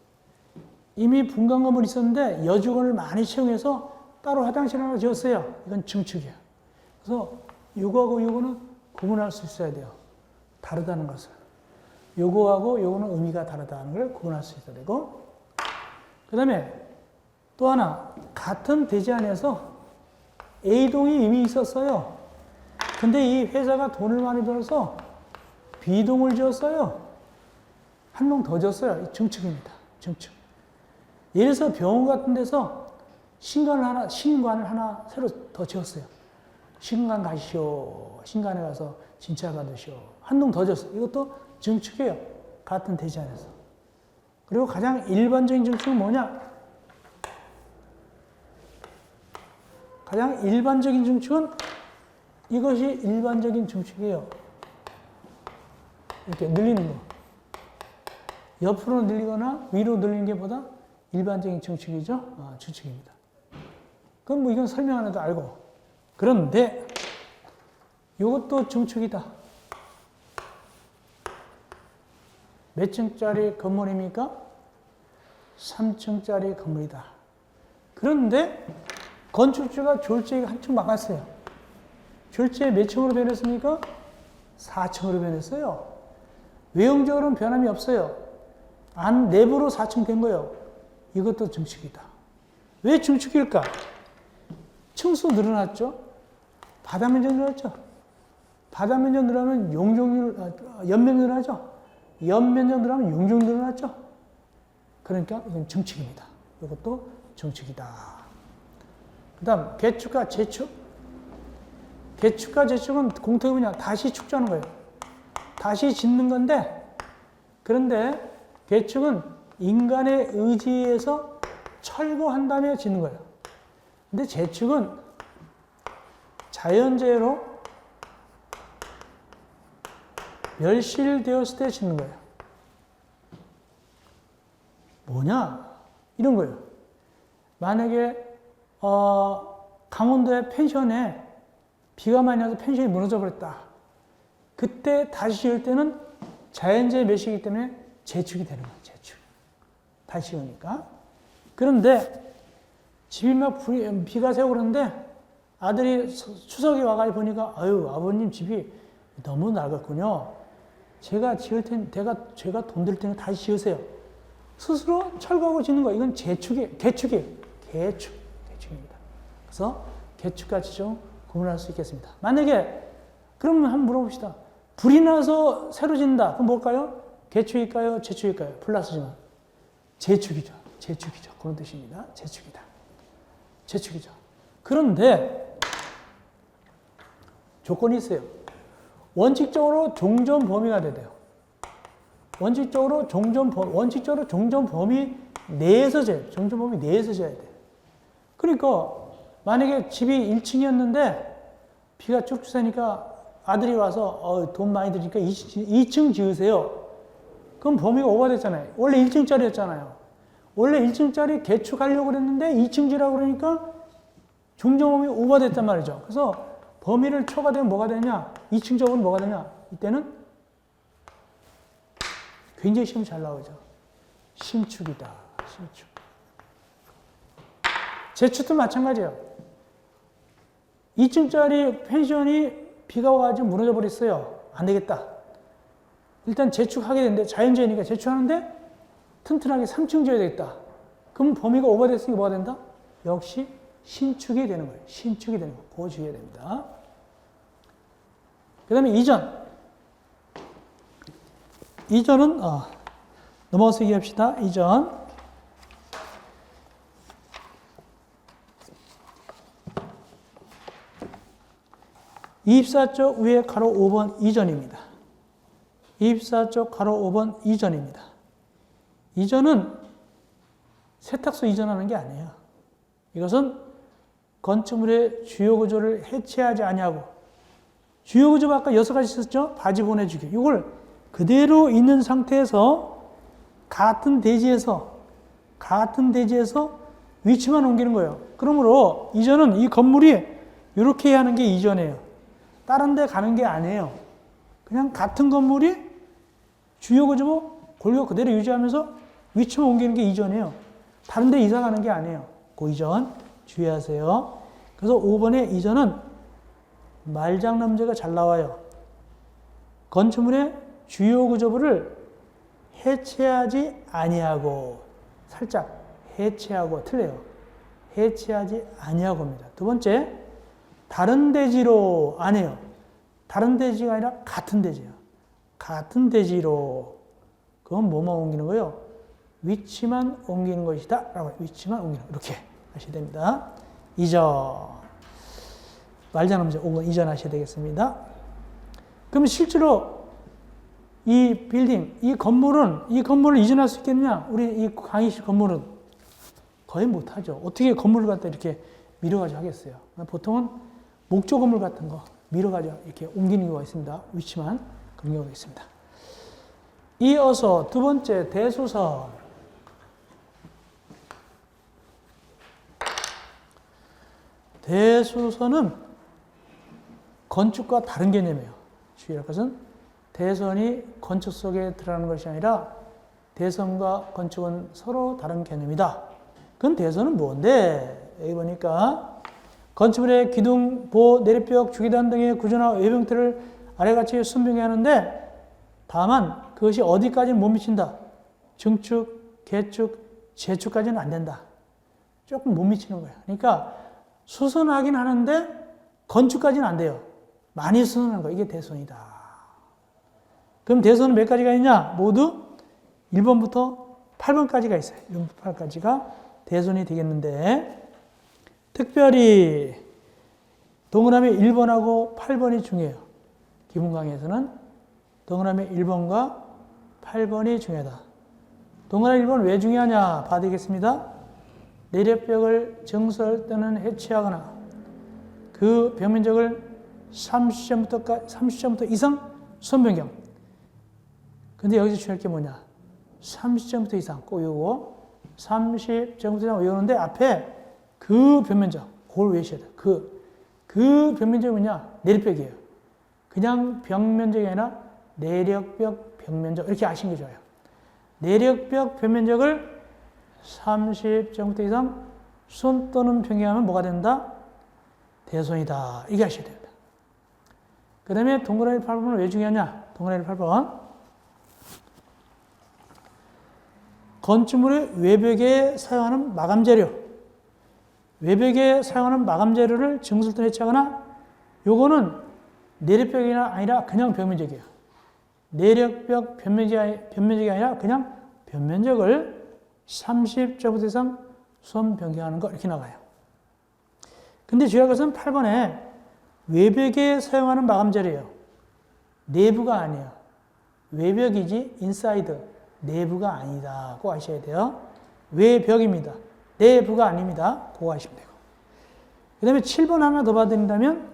이미 분관 건물이 있었는데 여주건을 많이 채용해서 따로 화장실 하나 지었어요. 이건 증축이에요. 그래서 요거하고 요거는 구분할 수 있어야 돼요. 다르다는 것을. 요거하고 요거는 의미가 다르다는 걸 구분할 수 있어야 되고, 그 다음에 또 하나, 같은 대지 안에서 A동이 이미 있었어요. 근데 이 회사가 돈을 많이 벌어서 B동을 지었어요. 한 동 더 지었어요. 증축입니다. 증축. 예를 들어서 병원 같은 데서 신관을 하나 새로 더 지었어요. 신간 가시오. 신간에 가서 진찰 받으시오. 한 동 더 줬어. 이것도 증축이에요. 같은 대지 안에서. 그리고 가장 일반적인 증축은 뭐냐? 가장 일반적인 증축은 이것이 일반적인 증축이에요. 이렇게 늘리는 거. 옆으로 늘리거나 위로 늘리는 게 보다 일반적인 증축이죠. 증축입니다. 그럼 뭐 이건 설명 안 해도 알고. 그런데 이것도 증축이다. 몇 층짜리 건물입니까? 3층짜리 건물이다. 그런데 건축주가 졸지에 한 층 막았어요. 졸지에 몇 층으로 변했습니까? 4층으로 변했어요. 외형적으로는 변함이 없어요. 안 내부로 4층 된 거예요. 이것도 증축이다. 왜 증축일까? 층수 늘어났죠. 바닥 면적 늘어났죠. 바닥 면적 늘어나면 연면 늘어나죠. 연면적 늘어나면 용적 늘어났죠. 그러니까 이건 증축입니다. 이것도 증축이다. 그 다음 개축과 재축. 개축과 재축은 공통이 뭐냐? 다시 축조하는 거예요. 다시 짓는 건데, 그런데 개축은 인간의 의지에서 철거한 다음에 짓는 거예요. 근데 재축은 자연재해로 멸실되었을 때 짓는 거예요. 뭐냐? 이런 거예요. 만약에 강원도의 펜션에 비가 많이 와서 펜션이 무너져 버렸다. 그때 다시 지을 때는 자연재해 멸시이기 때문에 재축이 되는 거예요. 재축. 다시 지으니까. 그런데 집이 막 비가 새고 그러는데 아들이 추석에 와가지고 보니까 아유 아버님 집이 너무 낡았군요. 제가 돈 들 테니 다시 지으세요. 스스로 철거하고 짓는 거. 이건 개축이에요. 개축입니다. 그래서 개축과 지정 구분할 수 있겠습니다. 만약에 그러면 한번 물어봅시다. 불이 나서 새로 짓는다. 그럼 뭘까요? 개축일까요? 재축일까요? 플러스지만 재축이죠. 그런 뜻입니다. 재축이죠. 그런데 조건이 있어요. 원칙적으로 종전 범위가 돼요. 원칙적으로 종전 범위 내에서 져요. 종전 범위 내에서 져야 돼요. 그러니까 만약에 집이 1층이었는데 비가 쭉쭉 새니까 아들이 와서 돈 많이 드니까 2층 지으세요. 그럼 범위가 오버됐잖아요. 원래 1층짜리였잖아요. 원래 1층짜리 개축하려고 그랬는데 2층 지라고 그러니까 종전 범위 오버됐단 말이죠. 그래서 범위를 초과되면 뭐가 되냐? 2층 적으면 뭐가 되냐? 이때는 굉장히 시험 잘 나오죠. 신축이다. 신축. 재축도 마찬가지예요. 2층짜리 펜션이 비가 와가지고 무너져 버렸어요. 안 되겠다. 일단 재축하게 되는데 자연재해니까 재축하는데 튼튼하게 3층 지어야 되겠다. 그럼 범위가 오버됐으니까 뭐가 된다? 역시 신축이 되는 거예요. 신축이 되는 거. 그거 주의해야 됩니다. 그 다음에 이전. 이전은 넘어가서 얘기합시다. 이전. (24쪽) 위에 가로 5번 이전입니다. 24쪽 가로 5번 이전입니다. 이전은 세탁소 이전하는 게 아니에요. 이것은 건축물의 주요 구조를 해체하지 아니하고, 주요 구조가 아까 6가지 있었죠? 바지 보내주기. 이걸 그대로 있는 상태에서 같은 대지에서 위치만 옮기는 거예요. 그러므로 이전은 이 건물이 이렇게 하는 게 이전이에요. 다른 데 가는 게 아니에요. 그냥 같은 건물이 주요 구조 골격 그대로 유지하면서 위치만 옮기는 게 이전이에요. 다른 데 이사 가는 게 아니에요. 그 이전 주의하세요. 그래서 5번의 이전은 말장난문제가 잘 나와요. 건축물의 주요 구조부를 해체하지 아니하고, 살짝 해체하고 틀려요. 해체하지 아니하고입니다. 두 번째, 다른 대지로 안 해요. 다른 대지가 아니라 같은 대지예요. 같은 대지로. 그건 뭐만 옮기는 거예요? 위치만 옮기는 것이다. 라고 위치만 옮기는 거. 이렇게 하셔야 됩니다. 이전. 말자는 문제 5번 이전하셔야 되겠습니다. 그럼 실제로 이 빌딩, 이 건물을 이전할 수 있겠느냐? 우리 이 강의실 건물은 거의 못하죠. 어떻게 건물을 갖다 이렇게 밀어가지고 하겠어요? 보통은 목조 건물 같은 거 밀어가지고 이렇게 옮기는 경우가 있습니다. 위치만 그런 경우가 있습니다. 이어서 두 번째 대수선. 대수선은 건축과 다른 개념이에요. 주의할 것은 대선이 건축 속에 들어가는 것이 아니라 대선과 건축은 서로 다른 개념이다. 그럼 대선은 뭔데? 여기 보니까 건축물의 기둥, 보, 내리벽, 주기단 등의 구조나 외형틀을 아래같이 순병해 하는데 다만 그것이 어디까지는 못 미친다. 중축, 개축, 재축까지는 안 된다. 조금 못 미치는 거야. 그러니까 수선하긴 하는데 건축까지는 안 돼요. 많이 수선하는 거. 이게 대선이다. 그럼 대선은 몇 가지가 있냐? 모두 1번부터 8번까지가 있어요. 1번부터 8까지가 대선이 되겠는데 특별히 동그라미 1번하고 8번이 중요해요. 기본 강의에서는 동그라미 1번과 8번이 중요하다. 동그라미 1번 왜 중요하냐? 봐드리겠습니다. 내력벽을 증설 또는 해체하거나 그 벽면적을 30cm 이상 수선 변경. 근데 여기서 중요할 게 뭐냐? 30cm 이상 꼭 요거 30cm 이상 외우는데 앞에 그 벽면적 그걸 외우셔야 돼요. 그 벽면적이 뭐냐? 내력벽이에요. 그냥 벽면적이 아니라 내력벽 벽면적 이렇게 아시는 게 좋아요. 내력벽 벽면적을 30cm 이상 수선 또는 변경하면 뭐가 된다? 대선이다. 이게 아셔야 됩니다. 그 다음에 동그라미 8번은 왜 중요하냐? 동그라미 8번. 건축물의 외벽에 사용하는 마감 재료. 외벽에 사용하는 마감 재료를 증설 또는 해체하거나 요거는 내력벽이 아니라 그냥 벽면적이에요. 내력벽 변면적이 아니라 그냥 변면적을 30제곱미터 이상 수선 변경하는 거 이렇게 나가요. 근데 주의할 것은 8번에 외벽에 사용하는 마감 재료예요. 내부가 아니에요. 외벽이지 인사이드 내부가 아니다. 그거 아셔야 돼요. 외벽입니다. 내부가 아닙니다. 그거 아시면 되고. 그 다음에 7번 하나 더 봐드린다면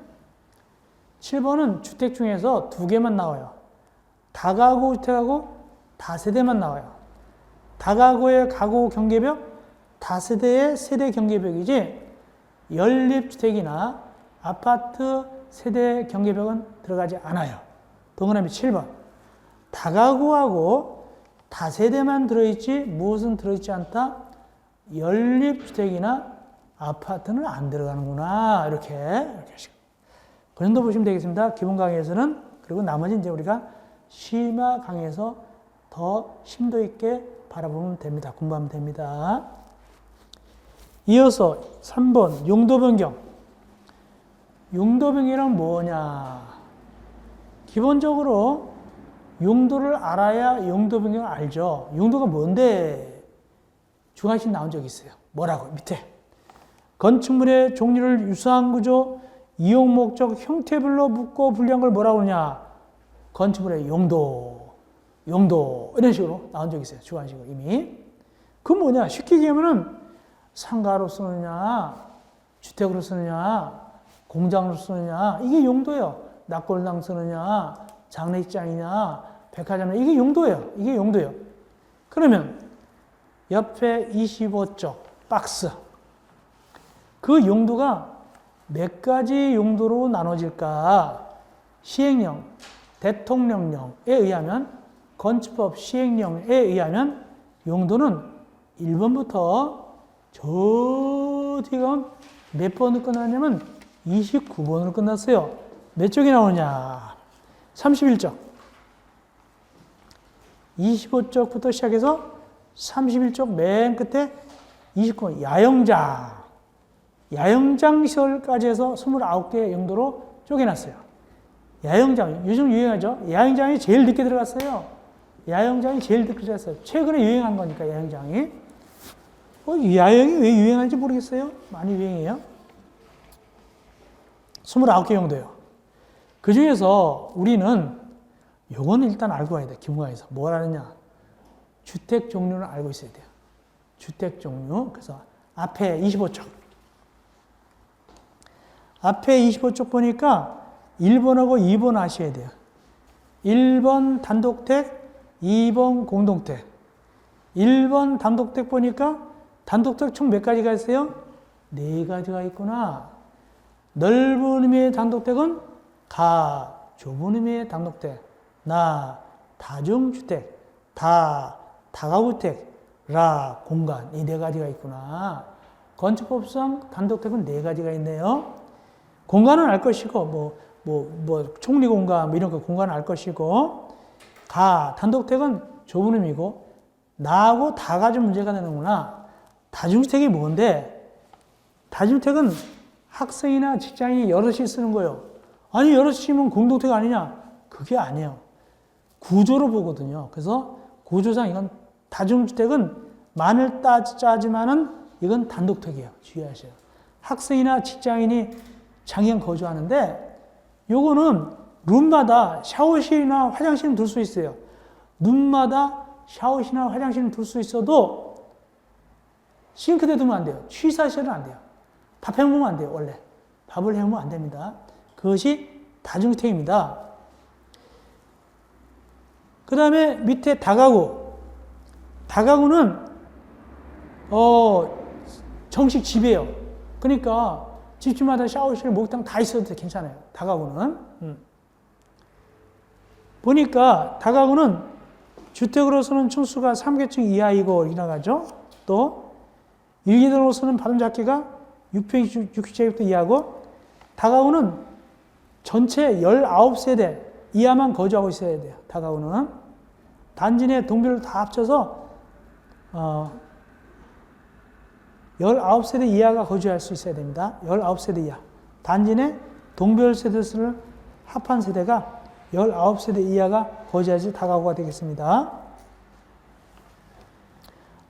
7번은 주택 중에서 두 개만 나와요. 다가구 주택하고 다세대만 나와요. 다가구의 가구 경계벽, 다세대의 세대 경계벽이지 연립주택이나 아파트 세대 경계벽은 들어가지 않아요. 동그라미 7번. 다가구하고 다세대만 들어있지 무엇은 들어있지 않다? 연립주택이나 아파트는 안 들어가는구나. 이렇게 하시고. 그 정도 보시면 되겠습니다. 기본 강의에서는. 그리고 나머지 이제 우리가 심화 강의에서 더 심도 있게 바라보면 됩니다. 공부하면 됩니다. 이어서 3번 용도 변경. 용도 변경이란 뭐냐? 기본적으로 용도를 알아야 용도 변경을 알죠. 용도가 뭔데? 중간식 나온 적이 있어요. 뭐라고? 밑에. 건축물의 종류를 유사한 구조, 이용 목적, 형태별로 묶고 분리한 걸 뭐라고 그러냐? 건축물의 용도 이런 식으로 나온 적이 있어요. 주관식으로 이미. 그건 뭐냐? 쉽게 얘기하면은 상가로 쓰느냐, 주택으로 쓰느냐, 공장으로 쓰느냐 이게 용도예요. 낙골당 쓰느냐, 장례식장이냐, 백화점이냐 이게 용도예요. 이게 용도예요. 그러면 옆에 25쪽 박스 그 용도가 몇 가지 용도로 나눠질까? 시행령, 대통령령에 의하면 건축법 시행령에 의하면 용도는 1번부터 저 뒤가 몇 번으로 끝나냐면 29번으로 끝났어요. 몇 쪽이 나오냐? 31쪽. 25쪽부터 시작해서 31쪽 맨 끝에 29번 야영장. 야영장 시설까지 해서 29개의 용도로 쪼개놨어요. 야영장, 요즘 유행하죠? 야영장이 제일 늦게 들어갔어요. 야영장이 제일 늦게 들어갔어요. 최근에 유행한 거니까, 야영장이. 야영이 왜 유행하는지 모르겠어요? 많이 유행해요. 29개 정도예요. 그 중에서 우리는 요거는 일단 알고 가야 돼. 기본과에서 뭘 아느냐? 주택 종류를 알고 있어야 돼요. 주택 종류. 그래서 앞에 25쪽. 앞에 25쪽 보니까 1번하고 2번 아셔야 돼요. 1번 단독택, 2번 공동택. 1번 단독택 보니까 단독택 총 몇 가지가 있어요? 4가지가 있구나. 넓은 의미의 단독택은 가, 좁은 의미의 단독택, 나, 다중주택, 다가구택, 라, 공간. 이 4가지가 있구나. 건축법상 단독택은 4가지가 있네요. 공간은 알 것이고, 총리공간, 이런 거 공간은 알 것이고, 단독택은 좁은 의미고, 나하고 다가 좀 문제가 되는구나. 다중주택이 뭔데? 다중주택은 학생이나 직장인이 여럿이 쓰는 거예요. 아니, 여럿이 쓰면 공동택 아니냐? 그게 아니에요. 구조로 보거든요. 그래서 구조상 이건 다중주택은 만을 짜지만은 이건 단독택이에요. 주의하세요. 학생이나 직장인이 장기간 거주하는데 요거는 룸마다 샤워실이나 화장실은 둘 수 있어요. 룸마다 샤워실이나 화장실은 둘 수 있어도 싱크대 두면 안 돼요. 취사실은 안 돼요. 밥 해먹으면 안 돼요. 원래. 밥을 해먹으면 안 됩니다. 그것이 다중주택입니다. 그 다음에 밑에 다가구. 다가구는 정식 집이에요. 그러니까 집집마다 샤워실, 목욕탕 다 있어도 괜찮아요. 다가구는. 보니까 다가구는 주택으로서는 층수가 3계층 이하이고 이렇게 나가죠. 또 일기도로서는 바람잡기가 6평 이하고 다가구는 전체 19세대 이하만 거주하고 있어야 돼요. 다가구는. 단지 내 동별을 다 합쳐서 19세대 이하가 거주할 수 있어야 됩니다. 19세대 이하. 단지 내 동별 세대수를 합한 세대가 19세대 이하가 거주하지 다가구가 되겠습니다.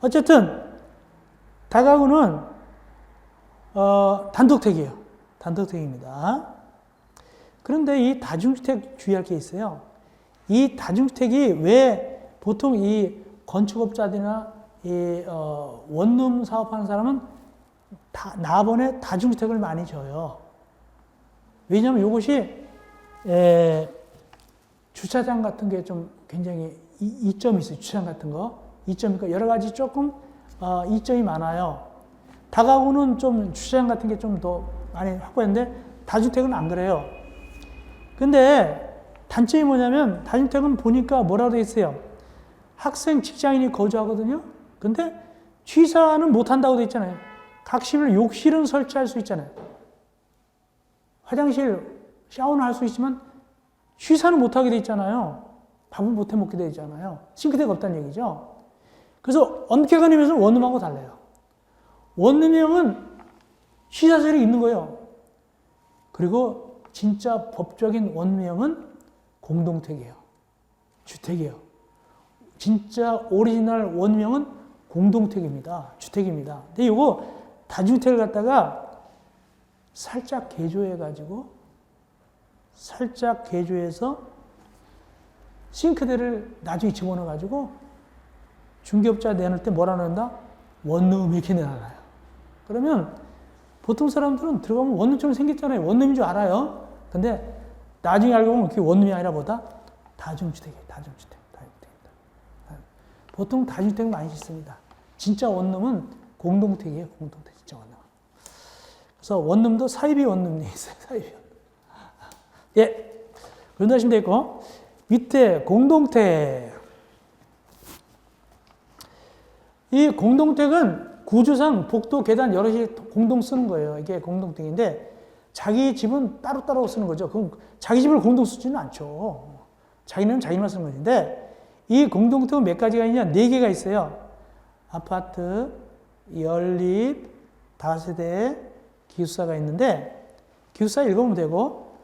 어쨌든 다가구는 단독택이에요. 단독택입니다. 그런데 이 다중주택 주의할 게 있어요. 이 다중주택이 왜 보통 이 건축업자들이나 이 원룸 사업하는 사람은 나번에 다중주택을 많이 줘요. 왜냐하면 이것이 주차장 같은 게 좀 굉장히 이점이 있어요. 주차장 같은 거. 이점이 있고 여러 가지 조금 이점이 많아요. 다가구는 좀 주차장 같은 게 좀 더 많이 확보했는데 다주택은 안 그래요. 근데 단점이 뭐냐면 다주택은 보니까 뭐라고 되어 있어요. 학생, 직장인이 거주하거든요. 근데 취사는 못한다고 되어 있잖아요. 각실을 욕실은 설치할 수 있잖아요. 화장실, 샤워는 할 수 있지만 취사는 못하게 되어 있잖아요. 밥은 못해 먹게 되어 있잖아요. 싱크대가 없다는 얘기죠. 그래서 엄격한 원룸하고 달라요. 원룸형은 취사실이 있는 거예요. 그리고 진짜 법적인 원룸형은 공동택이에요. 주택이에요. 진짜 오리지널 원룸형은 공동택입니다. 주택입니다. 근데 이거 다주택을 갖다가 살짝 개조해서 싱크대를 나중에 집어넣어가지고 중개업자 내놓을 때 뭐라 넣는다? 원룸 이렇게 내놔요. 그러면 보통 사람들은 들어가면 원룸처럼 생겼잖아요. 원룸인 줄 알아요. 근데 나중에 알고 보면 그게 원룸이 아니라 뭐다? 다중주택이에요. 다중주택입니다. 보통 다중주택 많이 짓습니다. 진짜 원룸은 공동택이에요. 공동택 진짜 원룸. 그래서 원룸도 사이비 원룸이 있어요. 사이비 원룸. 예. 그런다 하시면 되겠고 밑에 공동택. 이 공동택은 구조상 복도, 계단 여럿이 공동 쓰는 거예요. 이게 공동택인데 자기 집은 따로따로 쓰는 거죠. 그럼 자기 집을 공동 쓰지는 않죠. 자기는 자기만 쓰는 것인데 이 공동택은 몇 가지가 있냐? 4개가 있어요. 아파트, 연립, 다세대, 기숙사가 있는데 기숙사 읽어보면 되고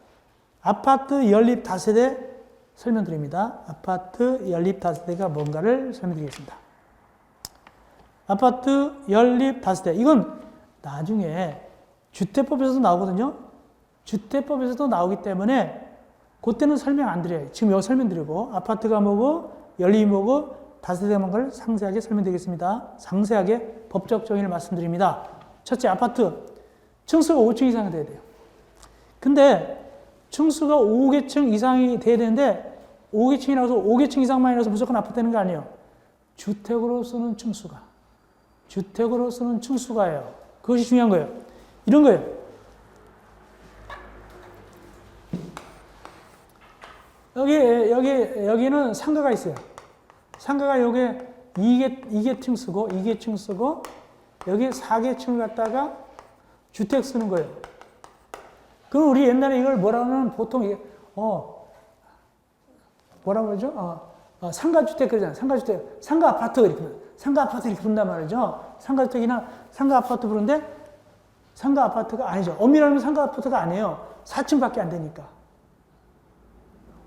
아파트, 연립, 다세대 설명드립니다. 아파트, 연립, 다세대가 뭔가를 설명드리겠습니다. 아파트, 연립, 다세대. 이건 나중에 주택법에서도 나오거든요. 주택법에서도 나오기 때문에 그때는 설명 안 드려요. 지금 여기 설명드리고 아파트가 뭐고 연립이 뭐고 다세대만 걸 상세하게 설명드리겠습니다. 상세하게 법적 정의를 말씀드립니다. 첫째, 아파트 층수가 5층 이상이 돼야 돼요. 근데 층수가 5개층 이상이 돼야 되는데 5개층이라서 5개층 이상만 이라서 무조건 아파트 되는 거 아니에요. 주택으로 쓰는 층수가. 주택으로 쓰는 층수가예요. 그것이 중요한 거예요. 이런 거예요. 여기는 상가가 있어요. 상가가 여기에 2개층 쓰고, 2개층 쓰고, 여기 4개층을 갖다가 주택 쓰는 거예요. 그럼 우리 옛날에 이걸 뭐라고 하면 보통, 뭐라고 그러죠? 상가주택 그러잖아요. 상가주택. 상가아파트 이렇게. 상가아파트 이렇게 부른단 말이죠. 상가주택이나 상가아파트 부르는데, 상가아파트가 아니죠. 엄밀하면 상가아파트가 아니에요. 4층밖에 안 되니까.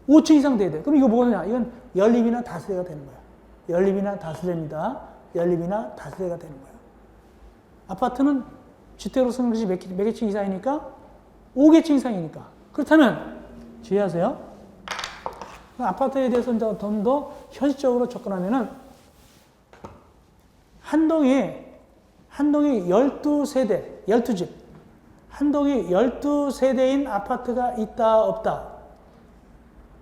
5층 이상 돼야 돼. 그럼 이거 뭐냐? 이건 연립이나 다세대가 되는 거야. 연립이나 다세대입니다. 연립이나 다세대가 되는 거야. 아파트는 주택으로 쓰는 것이 몇 개층 이상이니까? 5개층 이상이니까. 그렇다면, 주의하세요. 아파트에 대해서 좀 더 현실적으로 접근하면은, 한 동이 12세대, 12집. 한 동이 12세대인 아파트가 있다, 없다.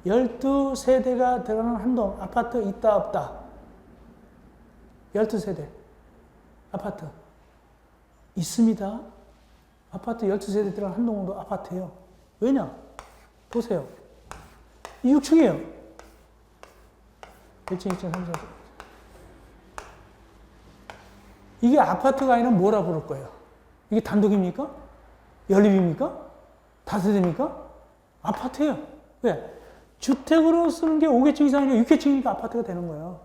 12세대가 들어가는 한 동, 아파트 있다, 없다. 12세대. 아파트. 있습니다. 아파트 12세대 들어가는 한 동도 아파트예요. 왜냐? 보세요. 6층이에요. 1층, 2층, 3층. 이게 아파트가 아니라 뭐라 부를 거예요? 이게 단독입니까? 연립입니까? 다세대입니까? 아파트예요. 왜? 주택으로 쓰는 게 5개층 이상이니까 6개층이니까 아파트가 되는 거예요.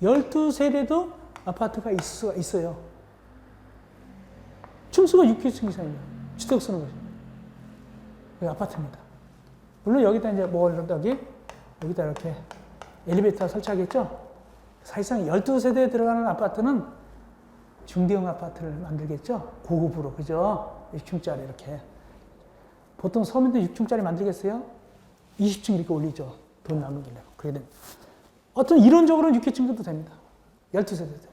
12세대도 아파트가 있어요. 층수가 6개층 이상이에요. 주택 쓰는 거죠. 이게 아파트입니다. 물론 여기다 이제 여기다 이렇게 엘리베이터 설치하겠죠? 사실상 12세대에 들어가는 아파트는 중대형 아파트를 만들겠죠? 고급으로, 그죠? 6층짜리 이렇게. 보통 서민들 6층짜리 만들겠어요? 20층 이렇게 올리죠. 돈 남기려고. 그게 됩니다. 어떤 이론적으로는 6개층도 됩니다. 12세대도 됩니다.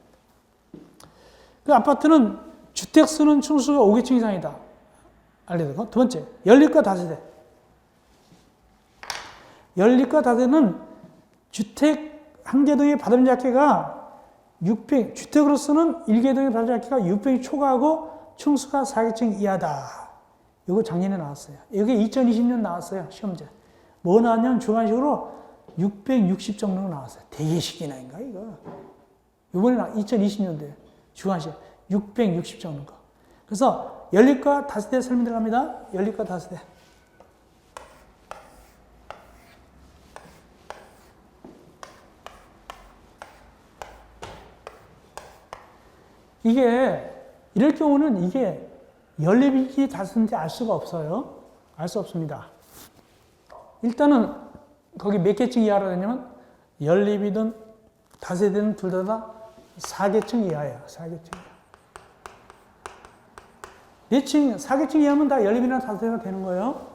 그 아파트는 주택 쓰는 층수가 5개층 이상이다. 알려드리고. 두 번째, 연립과 다세대. 연립과 다세대는 주택 한 개동의 받음잡기가 6평, 주택으로 쓰는 1개동의 받음잡기가 6평이 초과하고 층수가 4개층 이하다. 이거 작년에 나왔어요. 이게 2020년 나왔어요. 시험제. 뭐 나왔냐면 주관식으로 660 정도가 나왔어요. 대개식이나인가 이거. 이번에 2020년도에 주관식 660 정도 거. 그래서 연립과 다세대 설명 들어갑니다. 연립과 다세대. 이게 이럴 경우는 이게 연립인지 다세대인지 알 수가 없어요. 알 수 없습니다. 일단은 거기 몇 개층 이하로 되냐면 연립이든 다세대든 둘 다 4개층 이하예요. 4개층 이하. 4층, 4개층 이하면 다 연립이나 다세대가 되는 거예요.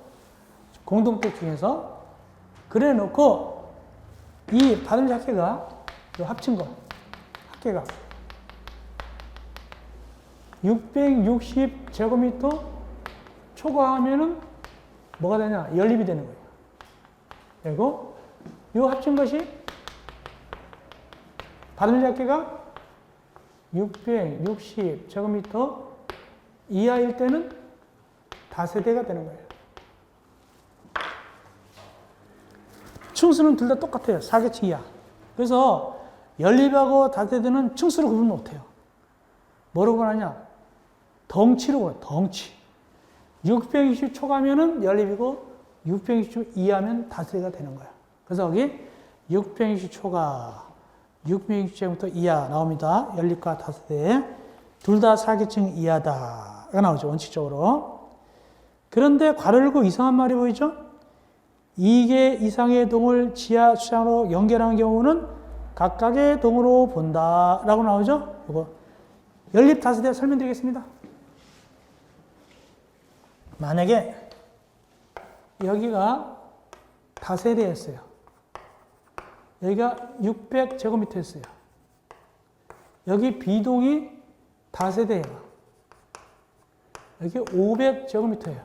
공동택 중에서. 그래 놓고 이 받은 합계가 합친 거 합계가 660제곱미터 초과하면은 뭐가 되냐? 연립이 되는 거예요. 그리고 이 합친 것이 받은 합계가 660제곱미터 이하일 때는 다세대가 되는 거예요. 층수는 둘 다 똑같아요. 4개층 이하. 그래서 연립하고 다세대는 층수로 구분 못해요. 뭐로 구분하냐? 덩치로 구분해요. 덩치. 660 초과하면 연립이고 660 이하면 다세대가 되는 거야. 그래서 여기 660 초과, 660제곱미터 이하 나옵니다. 연립과 다세대. 둘 다 4개층 이하다가 나오죠. 원칙적으로. 그런데 괄호 열고 이상한 말이 보이죠? 2개 이상의 동을 지하 주차장으로 연결하는 경우는 각각의 동으로 본다 라고 나오죠? 이거 연립 다세대 설명드리겠습니다. 만약에 여기가 다세대였어요. 여기가 600제곱미터였어요. 여기 B동이 다세대예요. 여기 500제곱미터예요.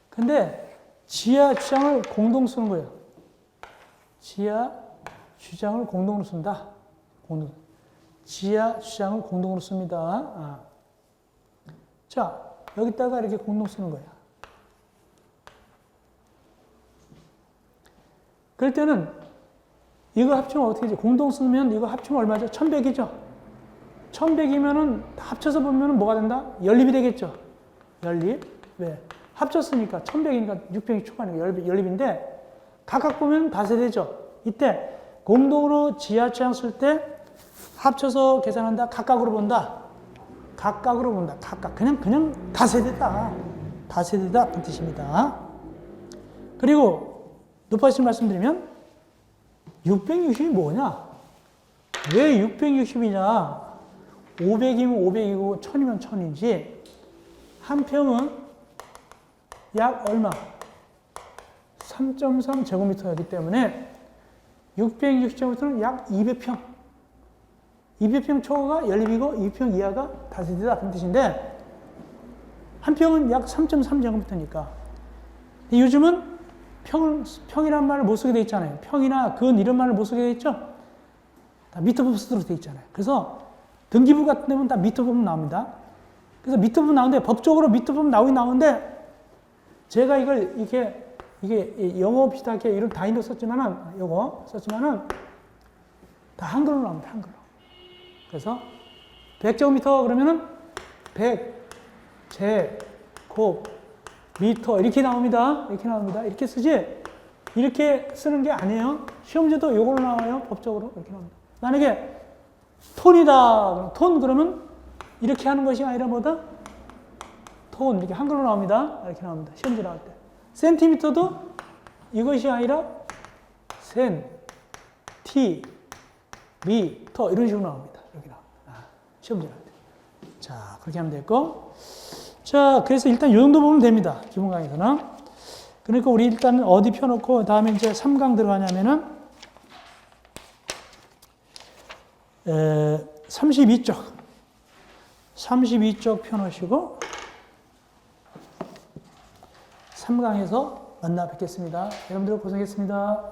근데 지하 주장을 공동 쓰는 거예요. 지하 주장을 공동으로 쓴다. 지하 주장을 공동으로 씁니다. 자, 여기다가 이렇게 공동 쓰는 거예요. 그럴 때는 이거 합치면 어떻게 되죠? 공동 쓰면 이거 합치면 얼마죠? 1100이죠? 1100이면은 다 합쳐서 보면은 뭐가 된다? 연립이 되겠죠? 연립. 왜? 합쳤으니까 1100이니까 600이 초반이고 연립인데 각각 보면 다세대죠? 이때 공동으로 지하주장 쓸 때 합쳐서 계산한다? 각각으로 본다? 각각으로 본다. 각각. 그냥 다세대다. 다세대다. 그 뜻입니다. 그리고 높아진 말씀드리면 660이 뭐냐? 왜 660이냐? 500이면 500이고 1000이면 1000이지. 한 평은 약 얼마? 3.3 제곱미터이기 때문에 660제곱미터는 약 200평. 200평 초과가 연립이고 2평 이하가 다세대다. 그런 뜻인데 한 평은 약 3.3 제곱미터니까. 요즘은 평이라는 말을 못 쓰게 돼 있잖아요. 평이나 근 이런 말을 못 쓰게 돼 있죠. 다 미터법 쓰도록 돼 있잖아요. 그래서 등기부 같은 데는 다 미터법 나옵니다. 그래서 미터법 나오는데 법적으로 미터법 나오는데 제가 이걸 이게 영어 비슷하게 이런 다인도 썼지만은 다 한글로 나옵니다. 한글로. 그래서 100제곱미터 그러면은 100제곱 미터 이렇게 나옵니다. 이렇게 쓰지 이렇게 쓰는 게 아니에요. 시험지도 이걸로 나와요. 법적으로 이렇게 나옵니다. 만약에 톤이다. 톤 그러면 이렇게 하는 것이 아니라 뭐다? 톤 이렇게 한글로 나옵니다. 이렇게 나옵니다. 시험지 나올 때. 센티미터도 이것이 아니라 미터 이런 식으로 나옵니다. 이렇게 나옵니다. 시험지 나올 때. 자, 그렇게 하면 되고. 자, 그래서 일단 이 정도 보면 됩니다. 기본 강의에서는. 그러니까 우리 일단 어디 펴놓고 다음에 이제 3강 들어가냐면은 32쪽 펴놓으시고 3강에서 만나 뵙겠습니다. 여러분들 고생했습니다.